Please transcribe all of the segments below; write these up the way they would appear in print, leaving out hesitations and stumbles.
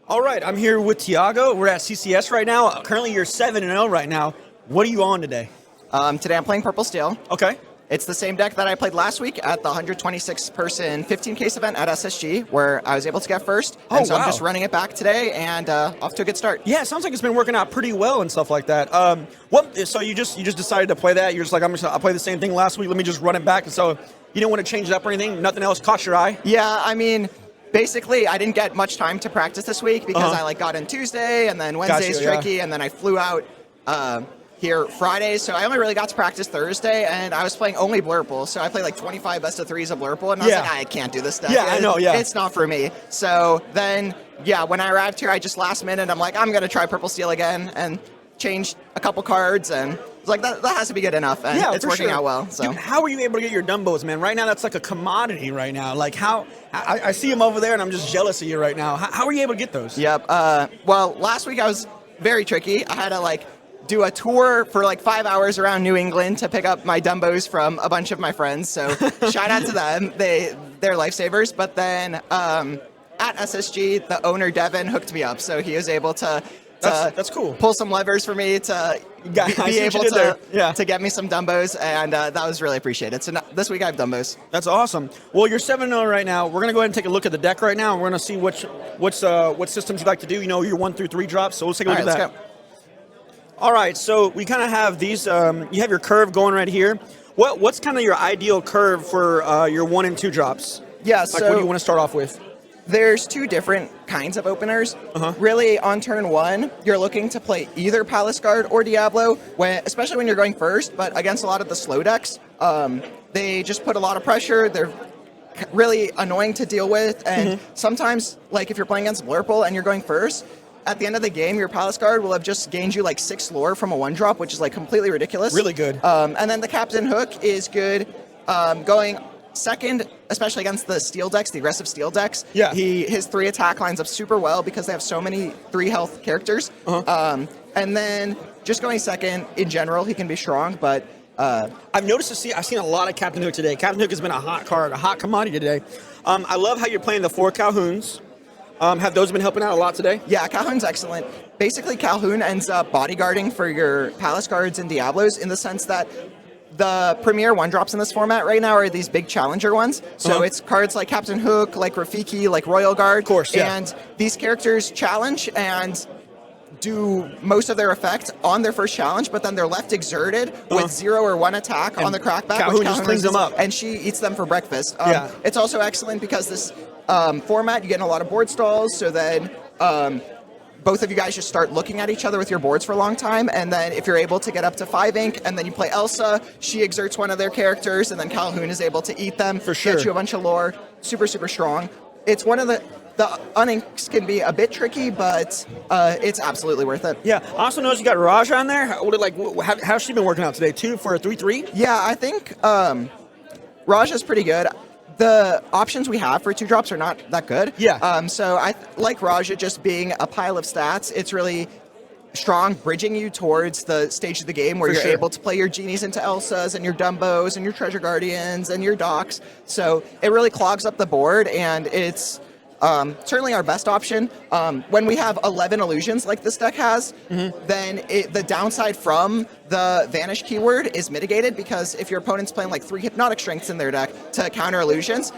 All right, I'm here with Thiago. We're at CCS right now. Currently, you're 7-0 right now. What are you on today? Today I'm playing Purple Steel. Okay. It's the same deck that I played last week at the 126-person 15K event at SSG, where I was able to get first. Oh, and so wow. I'm just running it back today and off to a good start. Yeah, it sounds like it's been working out pretty well and stuff like that. So you just decided to play that? You're just like, I played the same thing last week. Let me just run it back. And so you didn't want to change it up or anything? Nothing else caught your eye? Yeah, I mean, basically, I didn't get much time to practice this week because I got in Tuesday, and then Wednesday's tricky, and then I flew out here Friday, so I only really got to practice Thursday, and I was playing only Blurple, so I played like 25 best of threes of Blurple, and I was like, I can't do this deck. Yeah, I know, It's not for me. So then, when I arrived here, I just last minute, I'm like, I'm going to try Purple Steel again, and changed a couple cards, and it's like, that has to be good enough, and it's working out well. So. Dude, how are you able to get your Dumbos, man? Right now, that's like a commodity right now. Like, I see them over there, and I'm just jealous of you right now. How are you able to get those? Yep. Well, last week I was very tricky. I had to, do a tour for 5 hours around New England to pick up my Dumbos from a bunch of my friends. So shout out to them. They're lifesavers. But then at SSG, the owner Devin hooked me up, so he was able to that's cool. Pull some levers for me to be able to get me some Dumbos, and that was really appreciated. So this week I have Dumbos. That's awesome. Well, you're 7-0 right now. We're gonna go ahead and take a look at the deck right now, and we're gonna see what systems you'd like to do. You know, your 1 through 3 drops. So let's take a look at that. Let's go. All right, so we kind of have these. You have your curve going right here. What's kind of your ideal curve for your 1 and 2 drops? Yeah, what do you want to start off with? There's 2 different kinds of openers. Really, on turn 1, you're looking to play either Palace Guard or Diablo, especially when you're going first, but against a lot of the slow decks, they just put a lot of pressure. They're really annoying to deal with, and sometimes, if you're playing against Blurple and you're going first, at the end of the game, your Palace Guard will have just gained you 6 lore from a 1-drop, which is completely ridiculous. Really good. And then the Captain Hook is good going second, especially against the steel decks, the aggressive steel decks. Yeah. His 3 attack lines up super well because they have so many 3 health characters. And then just going second, in general, he can be strong, but I've noticed I've seen a lot of Captain Hook today. Captain Hook has been a hot card, a hot commodity today. I love how you're playing the 4 Calhouns. Have those been helping out a lot today? Yeah, Calhoun's excellent. Basically, Calhoun ends up bodyguarding for your Palace Guards and Diablos in the sense that the premier 1-drops in this format right now are these big challenger ones. So it's cards like Captain Hook, like Rafiki, like Royal Guard. Of course, yeah. And these characters challenge and do most of their effect on their first challenge, but then they're left exerted with 0 or 1 attack on the crackback. Calhoun just cleans them up. And she eats them for breakfast. It's also excellent because this format, you get in a lot of board stalls, so then both of you guys just start looking at each other with your boards for a long time, and then if you're able to get up to 5 ink, and then you play Elsa, she exerts one of their characters, and then Calhoun is able to eat them, for sure. Get you a bunch of lore, super, super strong. It's one of the uninks can be a bit tricky, but it's absolutely worth it. Yeah, I also noticed you got Raja on there. How's she been working out today? 2 for a 3/3? Yeah, I think Raja's pretty good. The options we have for 2-drops are not that good. Yeah. So I like Raja just being a pile of stats. It's really strong, bridging you towards the stage of the game where you're able to play your genies into Elsas and your Dumbos and your Treasure Guardians and your Docks. So it really clogs up the board, and it's certainly our best option. When we have 11 illusions like this deck has, then the downside from the Vanish keyword is mitigated, because if your opponent's playing 3 Hypnotic Strengths in their deck to counter illusions,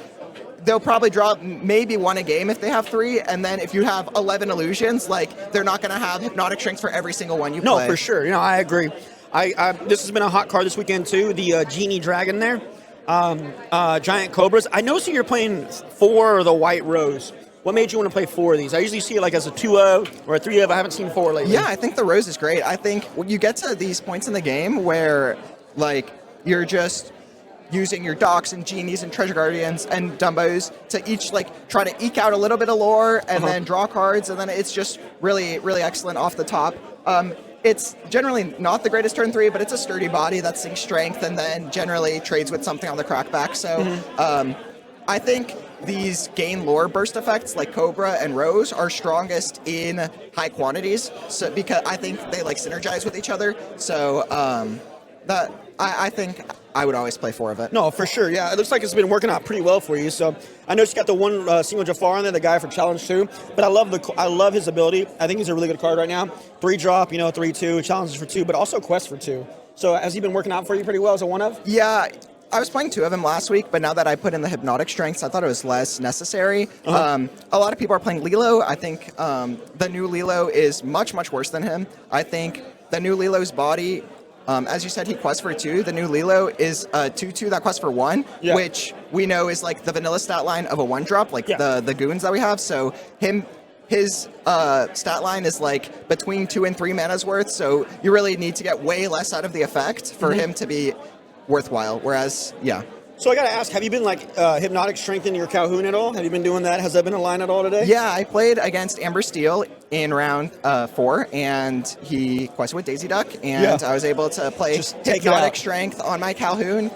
they'll probably draw maybe 1 a game if they have 3, and then if you have 11 illusions, they're not going to have Hypnotic Strengths for every single one you play. No, for sure. I agree. This has been a hot card this weekend too, the Genie Dragon there. Giant Cobras. I noticed you're playing 4 of the White Rose. What made you want to play 4 of these? I usually see it as a 2-of or a 3-of. I haven't seen 4 lately. Yeah, I think the Rose is great. I think when you get to these points in the game where you're just using your Docks and Genies and Treasure Guardians and Dumbos to each try to eke out a little bit of lore and then draw cards, and then it's just really, really excellent off the top. It's generally not the greatest turn 3, but it's a sturdy body that sinks strength and then generally trades with something on the crackback. So I think these gain lore burst effects like Cobra and Rose are strongest in high quantities, so because I think they synergize with each other. So that I think I would always play 4 of it. No, for sure. Yeah, it looks like it's been working out pretty well for you. So I know you got the one single Jafar in there, the guy for Challenge 2. But I love his ability. I think he's a really good card right now. 3-drop, 3/2, challenges for 2, but also quest for 2. So has he been working out for you pretty well as a one of? Yeah. I was playing 2 of him last week, but now that I put in the hypnotic strengths, I thought it was less necessary. A lot of people are playing Lilo. I think the new Lilo is much, much worse than him. I think the new Lilo's body, as you said, he quests for 2. The new Lilo is a 2/2 that quests for 1, which we know is like the vanilla stat line of a 1-drop, like the goons that we have. So his stat line is like between 2 and 3 mana's worth, so you really need to get way less out of the effect for him to be worthwhile. Whereas, So I got to ask, have you been like hypnotic strengthening your Calhoun at all? Have you been doing that? Has that been a line at all today? Yeah, I played against Amethyst Steel in round 4, and he quested with Daisy Duck, and I was able to play hypnotic strength on my Calhoun,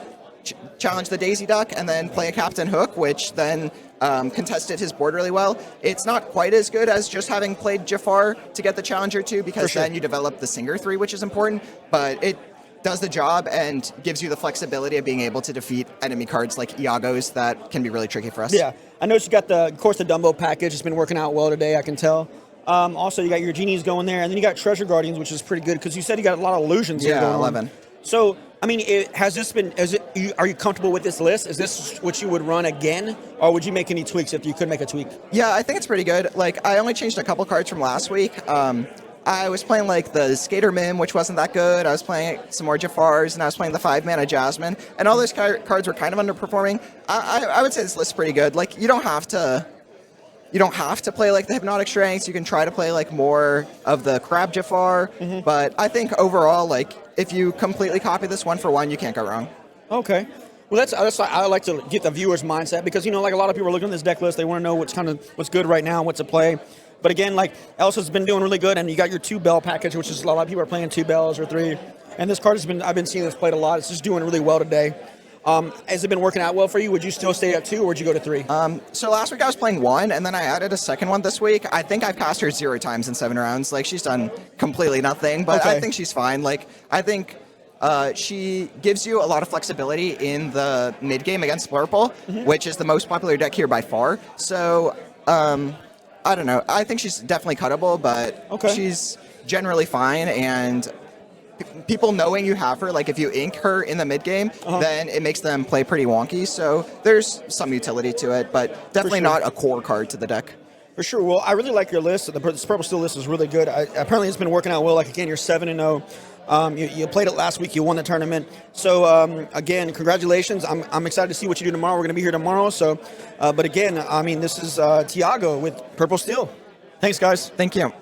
challenge the Daisy Duck, and then play a Captain Hook, which then contested his board really well. It's not quite as good as just having played Jafar to get the Challenger 2, because then you develop the Singer 3, which is important, but it does the job and gives you the flexibility of being able to defeat enemy cards like Thiago's that can be really tricky for us. Yeah, I noticed you got of course, the Dumbo package. It's been working out well today, I can tell. Also, you got your genies going there, and then you got Treasure Guardians, which is pretty good because you said you got a lot of illusions. Yeah, 11. So, I mean, are you comfortable with this list? Is this what you would run again, or would you make any tweaks if you could make a tweak? Yeah, I think it's pretty good. Like, I only changed a couple cards from last week. I was playing like the Skater Mim, which wasn't that good. I was playing some more Jafars, and I was playing the 5-mana Jasmine, and all those cards were kind of underperforming. I would say this list's pretty good. Like, you don't have to play like the Hypnotic Strengths. You can try to play like more of the Crab Jafar, but I think overall, like, if you completely copy this 1-for-1, you can't go wrong. Okay. Well, I like to get the viewer's mindset because, like a lot of people are looking at this deck list. They want to know what's good right now, what to play. But again, like Elsa's been doing really good, and you got your 2-bell package, which is a lot of people are playing 2 bells or 3. And this card I've been seeing this played a lot. It's just doing really well today. Has it been working out well for you? Would you still stay at 2, or would you go to 3? So last week I was playing 1, and then I added a second one this week. I think I've cast her 0 times in 7 rounds. Like, she's done completely nothing, but I think she's fine. Like, I think she gives you a lot of flexibility in the mid game against Slurple, which is the most popular deck here by far. So, I don't know. I think she's definitely cuttable, but she's generally fine, and people knowing you have her, like if you ink her in the mid game, then it makes them play pretty wonky. So there's some utility to it, but definitely not a core card to the deck. For sure. Well, I really like your list. This Purple Steel list is really good. Apparently, it's been working out well. Like, again, you're 7-0. You played it last week. You won the tournament. So, again, congratulations. I'm excited to see what you do tomorrow. We're going to be here tomorrow. So, but again, I mean, this is Thiago with Purple Steel. Thanks, guys. Thank you.